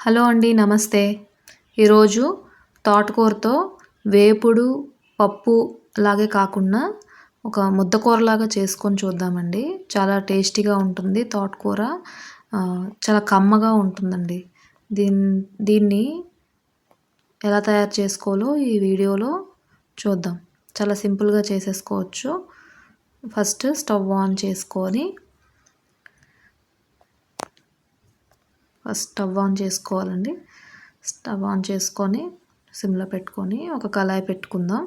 Hello అండి. నమస్తే. ఈరోజు తోటకూరతో వేపుడు, పప్పు అలాగే కాకుండా ఒక ముద్దకూరలాగా చేసుకొని చూద్దామండి. చాలా టేస్టీగా ఉంటుంది తోటకూర. చాలా కమ్మగా ఉంటుందండి. దీన్ దీన్ని ఎలా తయారు చేసుకోవాలో ఈ వీడియోలో చూద్దాం. చాలా సింపుల్‌గా చేసేసుకోవచ్చు. ఫస్ట్ స్టవ్ ఆన్ చేసుకొని స్టవ్ ఆన్ చేసుకోవాలండి. స్టవ్ ఆన్ చేసుకొని సిమ్‌లో పెట్టుకొని ఒక కళాయి పెట్టుకుందాం.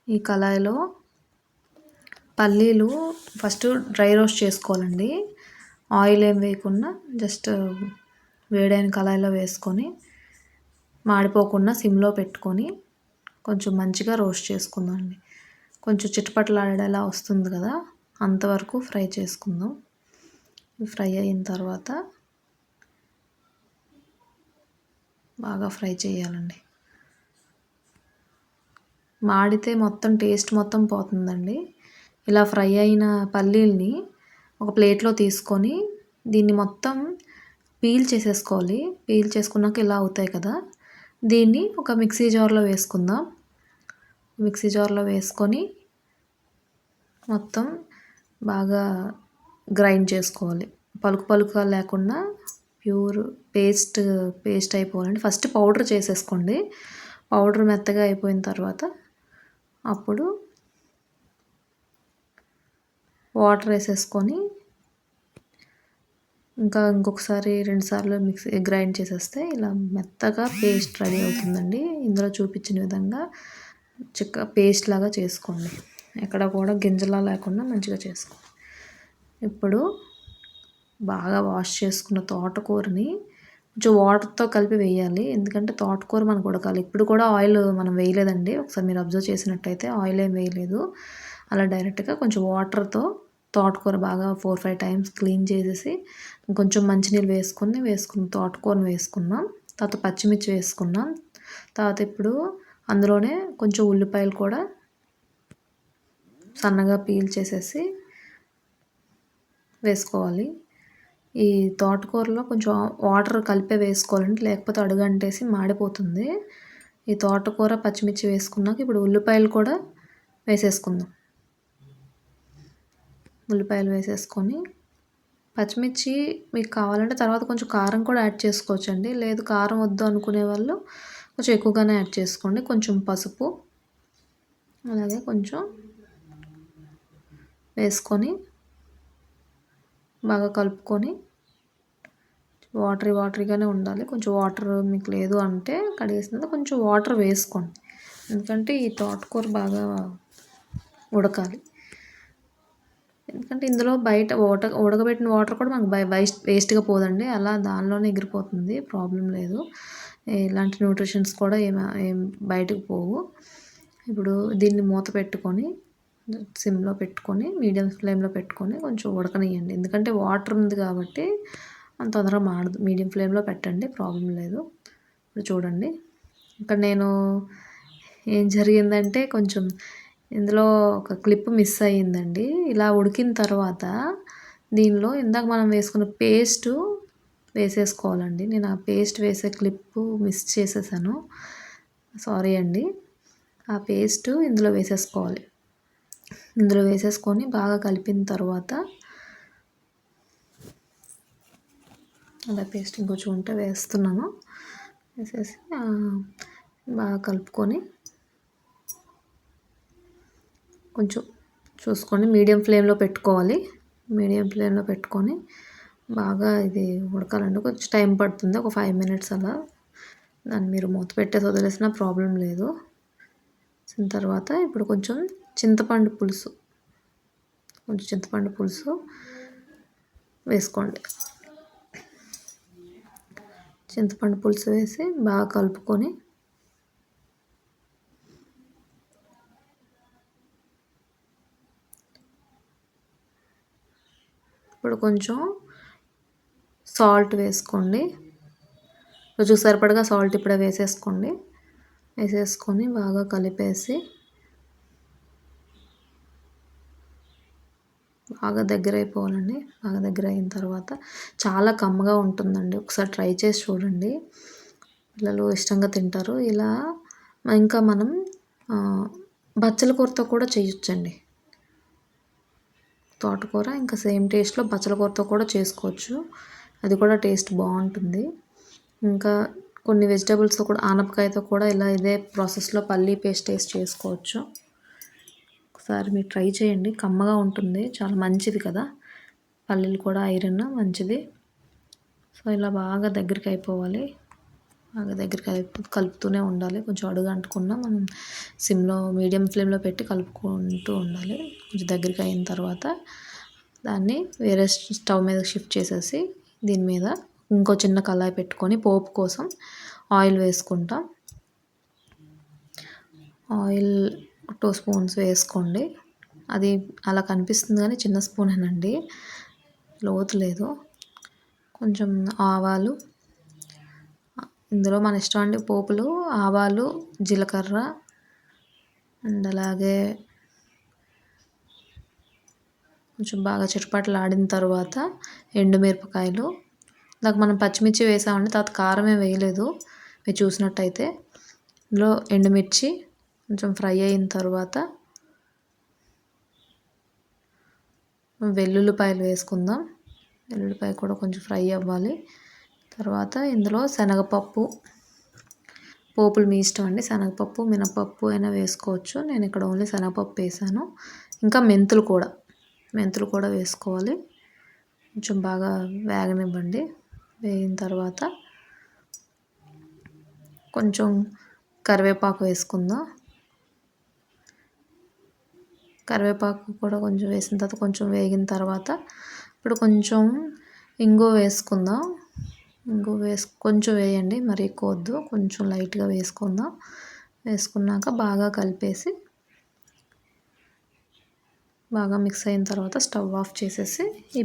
ఈ కళాయిలో పల్లీలు ఫస్ట్ డ్రై రోస్ట్ చేసుకోవాలండి. ఆయిల్ ఏం వేయకుండా జస్ట్ వేడైన కళాయిలో వేసుకొని మాడిపోకుండా సిమ్‌లో పెట్టుకొని కొంచెం మంచిగా రోస్ట్ చేసుకుందాం అండి. కొంచెం చిటపటలాడేలా వస్తుంది కదా, అంతవరకు ఫ్రై చేసుకుందాం. ఫ్రై అయిన తర్వాత బాగా ఫ్రై చేయాలండి. మాడితే మొత్తం టేస్ట్ మొత్తం పోతుందండి. ఇలా ఫ్రై అయిన పల్లీల్ని ఒక ప్లేట్లో తీసుకొని దీన్ని మొత్తం పీల్ చేసేసుకోవాలి. పీల్ చేసుకున్నాక ఇలా అవుతాయి కదా, దీన్ని ఒక మిక్సీ జార్లో వేసుకుందాం. మిక్సీ జార్లో వేసుకొని మొత్తం బాగా గ్రైండ్ చేసుకోవాలి. పలుకు పలుకుగా లేకుండా ప్యూర్ పేస్ట్ అయిపోవాలండి. ఫస్ట్ పౌడర్ చేసేసుకోండి. పౌడర్ మెత్తగా అయిపోయిన తర్వాత అప్పుడు వాటర్ వేసేసుకొని ఇంకొకసారి 2 సార్లు మిక్సీ గ్రైండ్ చేసేస్తే ఇలా మెత్తగా పేస్ట్ రెడీ అవుతుందండి. ఇందులో చూపించిన విధంగా పేస్ట్ లాగా చేసుకోండి. ఎక్కడ కూడా గింజలా లేకుండా మంచిగా చేసుకోండి. ఇప్పుడు బాగా వాష్ చేసుకున్న తోటకూరని కొంచెం వాటర్తో కలిపి వేయాలి. ఎందుకంటే తోటకూర మనకు ఉడకాలి. ఇప్పుడు కూడా ఆయిల్ మనం వేయలేదండి. ఒకసారి మీరు అబ్జర్వ్ చేసినట్టయితే ఆయిల్ ఏం వేయలేదు. అలా డైరెక్ట్గా కొంచెం వాటర్తో తోటకూర బాగా 4-5 టైమ్స్ క్లీన్ చేసేసి కొంచెం మంచినీళ్ళు వేసుకుని తోటకూరను వేసుకున్నాం. తర్వాత పచ్చిమిర్చి వేసుకున్నాం. తర్వాత ఇప్పుడు అందులోనే కొంచెం ఉల్లిపాయలు కూడా సన్నగా పీల్ చేసేసి వేసుకోవాలి. ఈ తోటకూరలో కొంచెం వాటర్ కలిపే వేసుకోవాలండి, లేకపోతే అడుగంటేసి మాడిపోతుంది. ఈ తోటకూర పచ్చిమిర్చి వేసుకున్నాక ఇప్పుడు ఉల్లిపాయలు కూడా వేసేసుకుందాం. ఉల్లిపాయలు వేసేసుకొని పచ్చిమిర్చి మీకు కావాలంటే తర్వాత కొంచెం కారం కూడా యాడ్ చేసుకోవచ్చండి. లేదు కారం వద్దు అనుకునే వాళ్ళు కొంచెం ఎక్కువగానే యాడ్ చేసుకోండి. కొంచెం పసుపు అలాగే కొంచెం వేసుకొని బాగా కలుపుకొని వాటరీగానే ఉండాలి. కొంచెం వాటర్ మీకు లేదు అంటే కడిగేసిన కొంచెం వాటర్ వేసుకోండి. ఎందుకంటే ఈ తోటకూర బాగా ఉడకాలి. ఎందుకంటే ఇందులో బయట ఉడకబెట్టిన వాటర్ కూడా మనకు వేస్ట్గా పోదండి. అలా దానిలోనే ఎగిరిపోతుంది, ప్రాబ్లం లేదు. ఇలాంటి న్యూట్రిషన్స్ కూడా ఏం బయటకు పోవు. ఇప్పుడు దీన్ని మూత పెట్టుకొని సిమ్లో పెట్టుకొని మీడియం ఫ్లేమ్లో పెట్టుకొని కొంచెం ఉడకనియండి. ఎందుకంటే వాటర్ ఉంది కాబట్టి అంత తొందరగా మాడదు. మీడియం ఫ్లేమ్లో పెట్టండి, ప్రాబ్లం లేదు. ఇప్పుడు చూడండి, ఇక్కడ నేను ఏం జరిగిందంటే కొంచెం ఇందులో ఒక క్లిప్ మిస్ అయ్యిందండి. ఇలా ఉడికిన తర్వాత దీనిలో ఇందాక మనం వేసుకున్న పేస్టు వేసేసుకోవాలండి. నేను ఆ పేస్ట్ వేసే క్లిప్పు మిస్ చేసేసాను, సారీ అండి. ఆ పేస్టు ఇందులో వేసేసుకోవాలి. ఇందులో వేసేసుకొని బాగా కలిపిన తర్వాత అలా పేస్ట్ ఇంకొంచెం ఉంటే వేస్తున్నాను. వేసేసి బాగా కలుపుకొని కొంచెం చూసుకొని మీడియం ఫ్లేమ్లో పెట్టుకోవాలి. మీడియం ఫ్లేమ్లో పెట్టుకొని బాగా ఇది ఉడకాలండి. కొంచెం టైం పడుతుంది, ఒక 5 మినిట్స్ అలా. దాన్ని మీరు మూత పెట్టేసి వదిలేసినా ప్రాబ్లం లేదు. వచ్చిన తర్వాత ఇప్పుడు కొంచెం చింతపండు పులుసు వేసుకోండి. చింతపండు పులుసు వేసి బాగా కలుపుకొని ఇప్పుడు కొంచెం సాల్ట్ వేసుకోండి. రుచికి సరిపడగా సాల్ట్ ఇప్పుడే వేసేసుకోండి. వేసేసుకొని బాగా కలిపేసి బాగా దగ్గర అయిపోవాలండి. బాగా దగ్గర అయిన తర్వాత చాలా కమ్మగా ఉంటుందండి. ఒకసారి ట్రై చేసి చూడండి. పిల్లలు ఇష్టంగా తింటారు. ఇలా ఇంకా మనం బచ్చల కూరతో కూడా చేయొచ్చండి. తోటకూర ఇంకా సేమ్ టేస్ట్‌లో బచ్చల కూరతో కూడా చేసుకోవచ్చు. అది కూడా టేస్ట్ బావుంటుంది. ఇంకా కొన్ని వెజిటబుల్స్‌తో కూడా ఆనపకాయతో కూడా ఇలా ఇదే ప్రాసెస్‌లో పల్లీ పేస్ట్ ఏసి చేసుకోవచ్చు. ఒకసారి మీరు ట్రై చేయండి. కమ్మగా ఉంటుంది. చాలా మంచిది కదా! పల్లీలు కూడా ఐరన్ మంచిది. సో, ఇలా బాగా దగ్గరికి అయిపోవాలి. బాగా దగ్గరికి కలుపుతూనే ఉండాలి. కొంచెం అడుగు అంటకుండా మనం సిమ్‌లో మీడియం ఫ్లేమ్‌లో పెట్టి కలుపుకుంటూ ఉండాలి. కొంచెం దగ్గరికి అయిన తర్వాత దాన్ని వేరే స్టవ్ మీద షిఫ్ట్ చేసేసి దీని మీద ఇంకో చిన్న కళాయి పెట్టుకొని పోపు కోసం ఆయిల్ వేసుకుంటాం. ఆయిల్ 2 స్పూన్స్ వేసుకోండి. అది అలా కనిపిస్తుంది కానీ చిన్న స్పూనేనండి. లోతు లేదు. కొంచెం ఆవాలు, ఇందులో మన ఇష్టం అండి పోపులు. ఆవాలు, జీలకర్ర అండ్ అలాగే కొంచెం బాగా చిటపటలాడిన తర్వాత ఎండుమిరపకాయలు. ఇందాక మనం పచ్చిమిర్చి వేసామండి. తర్వాత కారం ఏం వేయలేదు మీరు చూసినట్టయితే. ఇందులో ఎండుమిర్చి కొంచెం ఫ్రై అయిన తర్వాత వెల్లుల్లిపాయలు వేసుకుందాం. వెల్లుల్లిపాయ కూడా కొంచెం ఫ్రై అవ్వాలి. తర్వాత ఇందులో శనగపప్పు, పోపులు మీ ఇష్టం అండి. శనగపప్పు, మినపప్పు అయినా వేసుకోవచ్చు. నేను ఇక్కడ ఓన్లీ శనగపప్పు వేసాను. ఇంకా మెంతులు కూడా వేసుకోవాలి. కొంచెం బాగా వేగనివ్వండి. వేగిన తర్వాత కొంచెం కరివేపాకు వేసుకుందాం. కరివేపాకు కూడా కొంచెం వేసిన తర్వాత కొంచెం వేగిన తర్వాత ఇప్పుడు కొంచెం ఇంగువ వేసుకుందాం. కొంచెం వేయండి, మరి ఎక్కువ వద్దు. కొంచెం లైట్గా వేసుకుందాం. వేసుకున్నాక బాగా కలిపేసి బాగా మిక్స్ అయిన తర్వాత స్టవ్ ఆఫ్ చేసేసి ఈ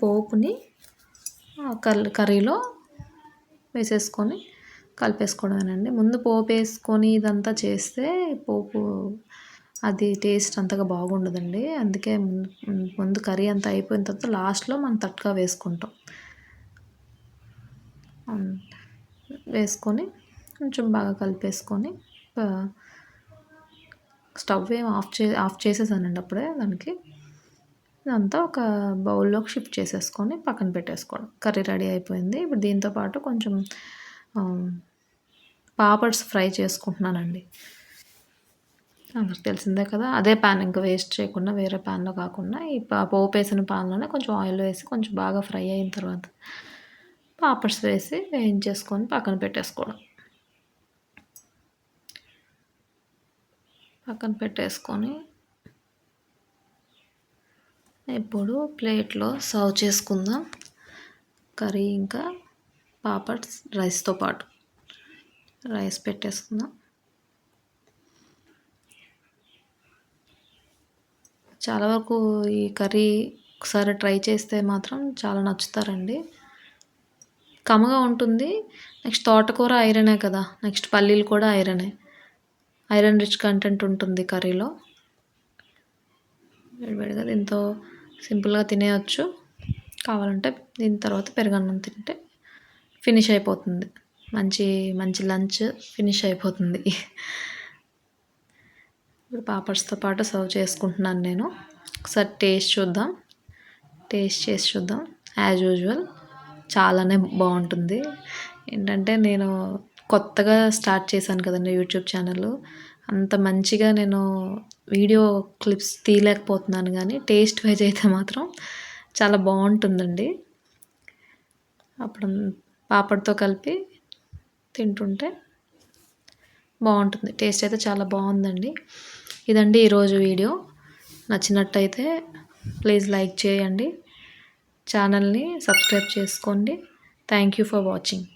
పోపుని కర్రీలో వేసేసుకొని కలిపేసుకోవడమేనండి. ముందు పోపు వేసుకొని ఇదంతా చేస్తే పోపు అది టేస్ట్ అంతగా బాగుండదండి. అందుకే ముందు కర్రీ అంతా అయిపోయిన తర్వాత లాస్ట్లో మనం తట్కా వేసుకుంటాం. వేసుకొని కొంచెం బాగా కలిపేసుకొని స్టవ్ ఏం ఆఫ్ చేసేసానండి అప్పుడే దానికి. ఇదంతా ఒక బౌల్లోకి షిఫ్ట్ చేసేసుకొని పక్కన పెట్టేసుకోవడం. కర్రీ రెడీ అయిపోయింది. ఇప్పుడు దీంతో పాటు కొంచెం పాపడ్స్ ఫ్రై చేసుకుంటున్నానండి. అందరికి తెలిసిందే కదా! అదే ప్యాన్ ఇంకా వేస్ట్ చేయకుండా వేరే ప్యాన్లో కాకుండా ఈ పోపు వేసిన ప్యాన్లోనే కొంచెం ఆయిల్ వేసి కొంచెం బాగా ఫ్రై అయిన తర్వాత పాపడ్స్ వేసి వేయించేసుకొని పక్కన పెట్టేసుకోవడం. పక్కన పెట్టేసుకొని ఇప్పుడు ప్లేట్లో సర్వ్ చేసుకుందాం. కర్రీ ఇంకా పాపడ్స్ రైస్తో పాటు రైస్ పెట్టేసుకుందాం. చాలా వరకు ఈ కర్రీ ఒకసారి ట్రై చేస్తే మాత్రం చాలా నచ్చుతారండి. కమ్మగా ఉంటుంది. నెక్స్ట్ తోటకూర ఐరనే కదా! నెక్స్ట్ పల్లీలు కూడా ఐరనే. ఐరన్ రిచ్ కంటెంట్ ఉంటుంది కర్రీలో. వేడివేడిగా దీంతో సింపుల్గా తినేయచ్చు. కావాలంటే దీని తర్వాత పెరుగన్నం తింటే ఫినిష్ అయిపోతుంది. మంచి మంచి లంచ్ ఫినిష్ అయిపోతుంది. ఇప్పుడు పాపడ్స్తో పాటు సర్వ్ చేసుకుంటున్నాను నేను. ఒకసారి టేస్ట్ చేసి చూద్దాం. యాజ్ యూజువల్ చాలానే బాగుంటుంది. ఏంటంటే నేను కొత్తగా స్టార్ట్ చేశాను కదండి యూట్యూబ్ ఛానల్. అంత మంచిగా నేను వీడియో క్లిప్స్ తీయలేకపోతున్నాను కానీ టేస్ట్ వైజ్ అయితే మాత్రం చాలా బాగుంటుందండి. అప్పుడు పాపడ్తో కలిపి తింటుంటే బాగుంటుంది. టేస్ట్ అయితే చాలా బాగుందండి. ఇదండి ఈరోజు వీడియో. నచ్చినట్టయితే ప్లీజ్ లైక్ చేయండి. ఛానల్ని సబ్స్క్రైబ్ చేసుకోండి. Thank you for watching.